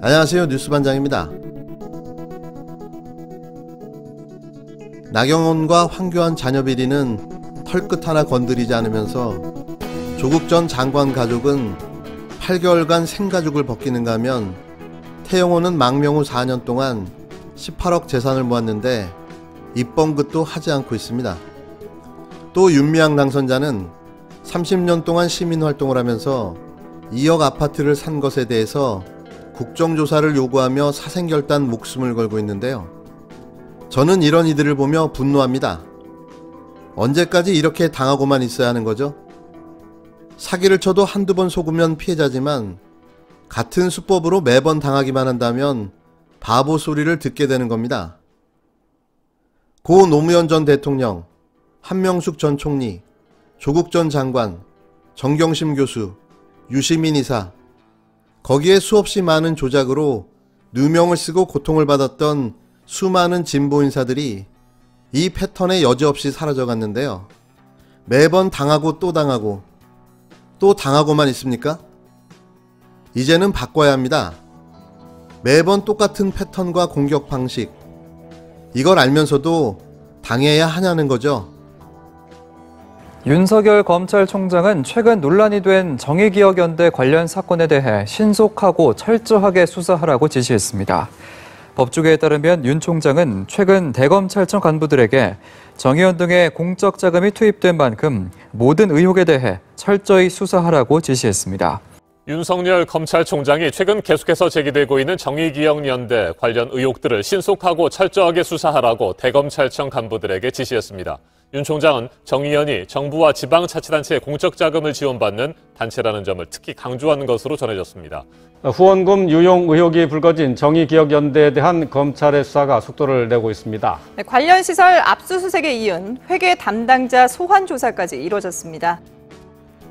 안녕하세요. 뉴스반장입니다. 나경원과 황교안 자녀 비리는 털끝 하나 건드리지 않으면서 조국 전 장관 가족은 8개월간 생가죽을 벗기는가 하면 태영호는 망명 후 4년 동안 18억 재산을 모았는데 입번긋도 하지 않고 있습니다. 또 윤미향 당선자는 30년 동안 시민활동을 하면서 2억 아파트를 산 것에 대해서 국정조사를 요구하며 사생결단 목숨을 걸고 있는데요. 저는 이런 이들을 보며 분노합니다. 언제까지 이렇게 당하고만 있어야 하는 거죠? 사기를 쳐도 한두 번 속으면 피해자지만 같은 수법으로 매번 당하기만 한다면 바보 소리를 듣게 되는 겁니다. 고 노무현 전 대통령, 한명숙 전 총리, 조국 전 장관, 정경심 교수, 유시민 이사, 거기에 수없이 많은 조작으로 누명을 쓰고 고통을 받았던 수많은 진보 인사들이 이 패턴에 여지없이 사라져갔는데요. 매번 당하고 또 당하고 또 당하고만 있습니까? 이제는 바꿔야 합니다. 매번 똑같은 패턴과 공격 방식, 이걸 알면서도 당해야 하냐는 거죠. 윤석열 검찰총장은 최근 논란이 된 정의기억연대 관련 사건에 대해 신속하고 철저하게 수사하라고 지시했습니다. 법조계에 따르면 윤 총장은 최근 대검찰청 간부들에게 정의연 등의 공적 자금이 투입된 만큼 모든 의혹에 대해 철저히 수사하라고 지시했습니다. 윤석열 검찰총장이 최근 계속해서 제기되고 있는 정의기억연대 관련 의혹들을 신속하고 철저하게 수사하라고 대검찰청 간부들에게 지시했습니다. 윤 총장은 정의연이 정부와 지방자치단체의 공적 자금을 지원받는 단체라는 점을 특히 강조하는 것으로 전해졌습니다. 후원금 유용 의혹이 불거진 정의기억연대에 대한 검찰의 수사가 속도를 내고 있습니다. 관련 시설 압수수색에 이은 회계 담당자 소환 조사까지 이뤄졌습니다.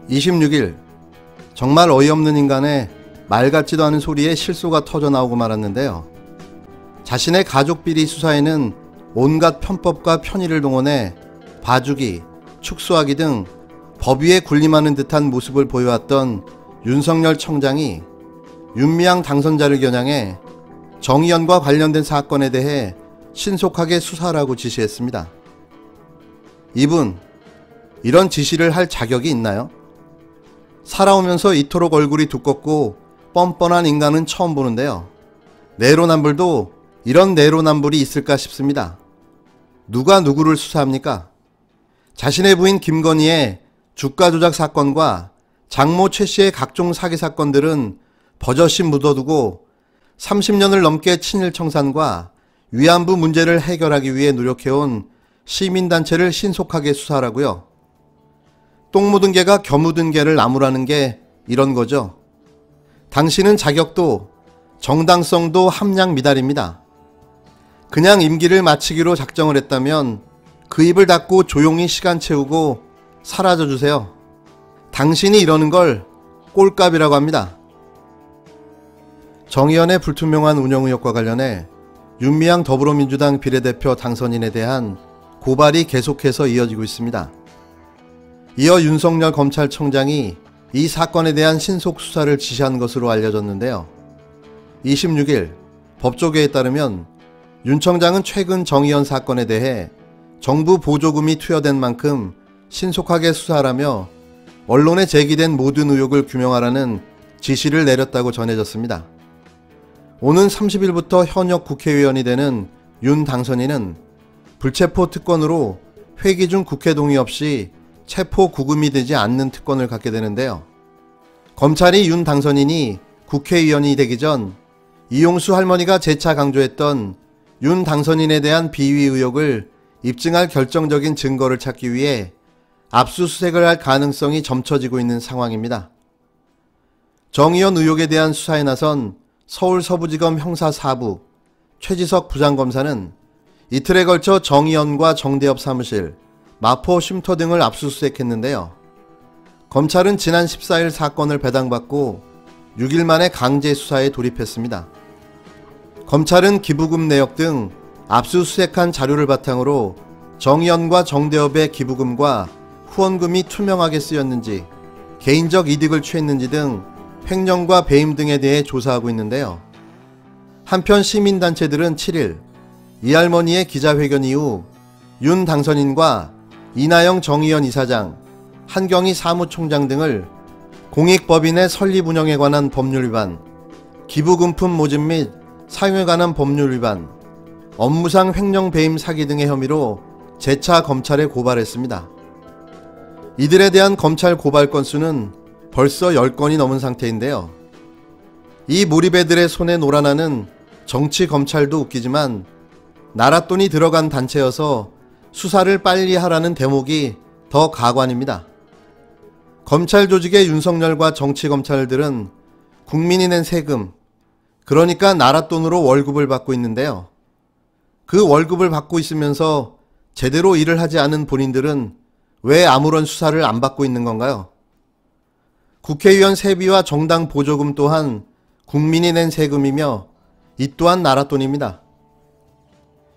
26일 정말 어이없는 인간의 말 같지도 않은 소리에 실소가 터져 나오고 말았는데요. 자신의 가족 비리 수사에는 온갖 편법과 편의를 동원해 봐주기, 축소하기 등 법 위에 군림하는 듯한 모습을 보여왔던 윤석열 청장이 윤미향 당선자를 겨냥해 정의연과 관련된 사건에 대해 신속하게 수사하라고 지시했습니다. 이분, 이런 지시를 할 자격이 있나요? 살아오면서 이토록 얼굴이 두껍고 뻔뻔한 인간은 처음 보는데요. 내로남불도 이런 내로남불이 있을까 싶습니다. 누가 누구를 수사합니까? 자신의 부인 김건희의 주가 조작 사건과 장모 최 씨의 각종 사기 사건들은 버젓이 묻어두고 30년을 넘게 친일 청산과 위안부 문제를 해결하기 위해 노력해온 시민단체를 신속하게 수사하라고요. 똥 묻은 개가 겨 묻은 개를 나무라는 게 이런 거죠. 당신은 자격도 정당성도 함량 미달입니다. 그냥 임기를 마치기로 작정을 했다면 그 입을 닫고 조용히 시간 채우고 사라져 주세요. 당신이 이러는 걸 꼴값이라고 합니다. 정의연의 불투명한 운영 의혹과 관련해 윤미향 더불어민주당 비례대표 당선인에 대한 고발이 계속해서 이어지고 있습니다. 이어 윤석열 검찰총장이 이 사건에 대한 신속 수사를 지시한 것으로 알려졌는데요. 26일 법조계에 따르면 윤 청장은 최근 정의연 사건에 대해 정부 보조금이 투여된 만큼 신속하게 수사하라며 언론에 제기된 모든 의혹을 규명하라는 지시를 내렸다고 전해졌습니다. 오는 30일부터 현역 국회의원이 되는 윤 당선인은 불체포 특권으로 회기 중 국회 동의 없이 체포 구금이 되지 않는 특권을 갖게 되는데요. 검찰이 윤 당선인이 국회의원이 되기 전 이용수 할머니가 재차 강조했던 윤 당선인에 대한 비위 의혹을 입증할 결정적인 증거를 찾기 위해 압수수색을 할 가능성이 점쳐지고 있는 상황입니다. 정의연 의혹에 대한 수사에 나선 서울서부지검 형사 4부 최지석 부장검사는 이틀에 걸쳐 정의연과 정대협 사무실, 마포 쉼터 등을 압수수색했는데요. 검찰은 지난 14일 사건을 배당받고 6일 만에 강제 수사에 돌입했습니다. 검찰은 기부금 내역 등 압수수색한 자료를 바탕으로 정의연과 정대협의 기부금과 후원금이 투명하게 쓰였는지, 개인적 이득을 취했는지 등 횡령과 배임 등에 대해 조사하고 있는데요. 한편 시민단체들은 7일 이 할머니의 기자회견 이후 윤 당선인과 이나영 정의연 이사장, 한경희 사무총장 등을 공익법인의 설립 운영에 관한 법률 위반, 기부금품 모집 및 사용에 관한 법률 위반, 업무상 횡령 배임 사기 등의 혐의로 재차 검찰에 고발했습니다. 이들에 대한 검찰 고발 건수는 벌써 10건이 넘은 상태인데요. 이 몰입애들의 손에 놀아나는 정치 검찰도 웃기지만 나랏돈이 들어간 단체여서 수사를 빨리 하라는 대목이 더 가관입니다. 검찰 조직의 윤석열과 정치 검찰들은 국민이 낸 세금, 그러니까 나랏돈으로 월급을 받고 있는데요. 그 월급을 받고 있으면서 제대로 일을 하지 않은 본인들은 왜 아무런 수사를 안 받고 있는 건가요? 국회의원 세비와 정당 보조금 또한 국민이 낸 세금이며 이 또한 나랏돈입니다.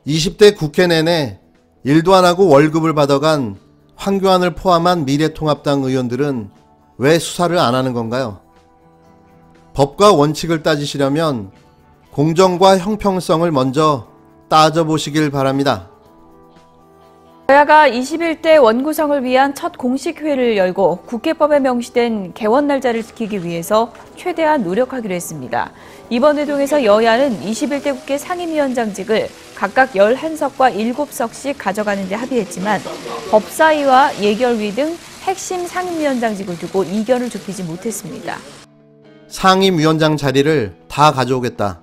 20대 국회 내내 일도 안 하고 월급을 받아간 황교안을 포함한 미래통합당 의원들은 왜 수사를 안 하는 건가요? 법과 원칙을 따지시려면 공정과 형평성을 먼저 따져보시길 바랍니다. 여야가 21대 원구성을 위한 첫 공식회의를 열고 국회법에 명시된 개원 날짜를 지키기 위해서 최대한 노력하기로 했습니다. 이번 회동에서 여야는 21대 국회 상임위원장직을 각각 11석과 7석씩 가져가는 데 합의했지만 법사위와 예결위 등 핵심 상임위원장직을 두고 이견을 좁히지 못했습니다. 상임위원장 자리를 다 가져오겠다.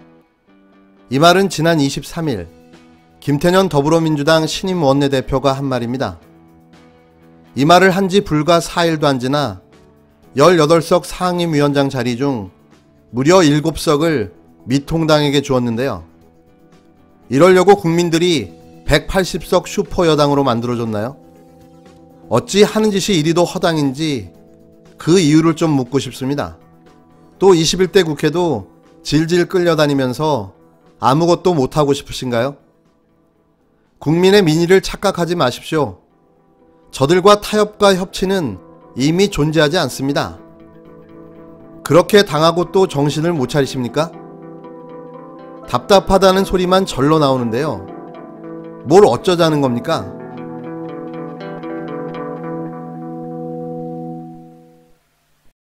이 말은 지난 23일 김태년 더불어민주당 신임 원내대표가 한 말입니다. 이 말을 한 지 불과 4일도 안 지나 18석 상임위원장 자리 중 무려 7석을 미통당에게 주었는데요. 이러려고 국민들이 180석 슈퍼여당으로 만들어줬나요? 어찌 하는 짓이 이리도 허당인지 그 이유를 좀 묻고 싶습니다. 또 21대 국회도 질질 끌려다니면서 아무것도 못하고 싶으신가요? 국민의 민의를 착각하지 마십시오. 저들과 타협과 협치는 이미 존재하지 않습니다. 그렇게 당하고 또 정신을 못 차리십니까? 답답하다는 소리만 절로 나오는데요. 뭘 어쩌자는 겁니까?